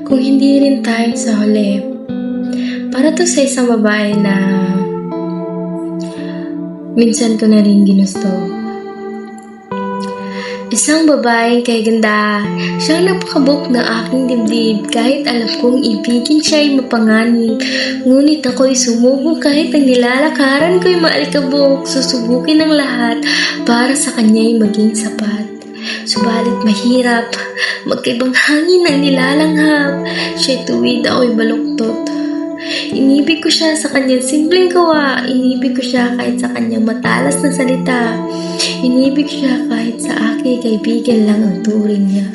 kung hindi rin tayo sa huli. Para to sa isang babae na minsan ko na rin ginusto. Isang babaeng kay ganda, siyang napakabuk ng aking dibdib kahit alam kong ibigin siya ay mapanganib. Ngunit ako'y sumubok kahit ang nilalakaran ko'y maalikabok, susubukin ang lahat para sa kanya'y maging sapat. Subalit mahirap, magkaibang hangin ang nilalanghap, siya'y tuwid ako'y baluktot. Inibig ko siya sa kanyang simpleng gawa, inibig ko siya kahit sa kanyang matalas na salita, inibig siya kahit sa aking kaibigan lang ang turing niya.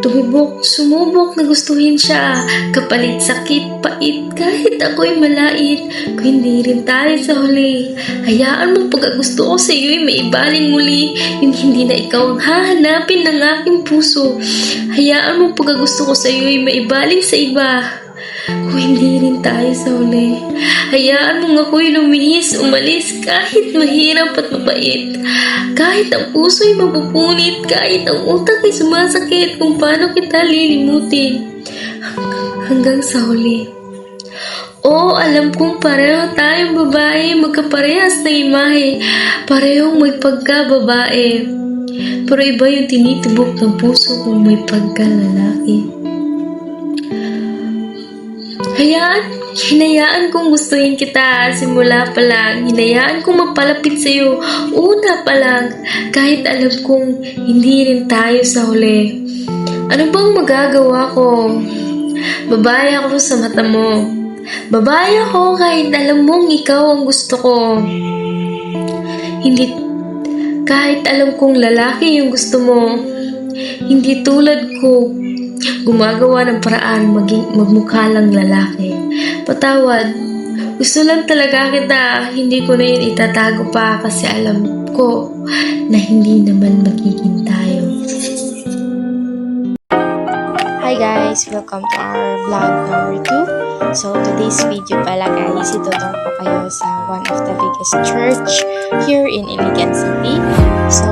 Tumibok, sumubok na gustuhin siya, kapalit sakit, pait, kahit ako'y malait, kung hindi rin tayo sa huli. Hayaan mo pag gusto ko sa iyo'y maibaling muli, yung hindi na ikaw ang hahanapin ng aking puso. Hayaan mo pag gusto ko sa iyo'y maibaling sa iba, kung hindi rin tayo sa huli. Hayaan mong ako'y lumihis, umalis, kahit mahirap at mabait. Kahit ang puso'y mapupunit, kahit ang utak ay sumasakit, kung paano kita lilimutin. Hanggang sa huli. Oo, alam kong pareho tayong babae, magkaparehas ng imahe, parehong may pagka-babae. Pero iba yung tinitibok ng puso kung may pagka-lalaki. Hinayaan kong gustuhin kita simula pa lang. Hinayaan kong mapalapit sa'yo una pa lang. Kahit alam kong hindi rin tayo sa huli. Ano bang magagawa ko? Babae ako sa mata mo. Babae ako kahit alam mong ikaw ang gusto ko. Hindi, kahit alam kong lalaki yung gusto mo. Hindi tulad ko gumagawa ng paraan magmukha lang lalaki. Patawad, gusto lang talaga kita, hindi ko na yun itatago pa kasi alam ko na hindi naman magiging tayo. Hi guys! Welcome to our vlog number 2. So today's video pala guys, itutur ko kayo sa one of the biggest church here in Iligan City. So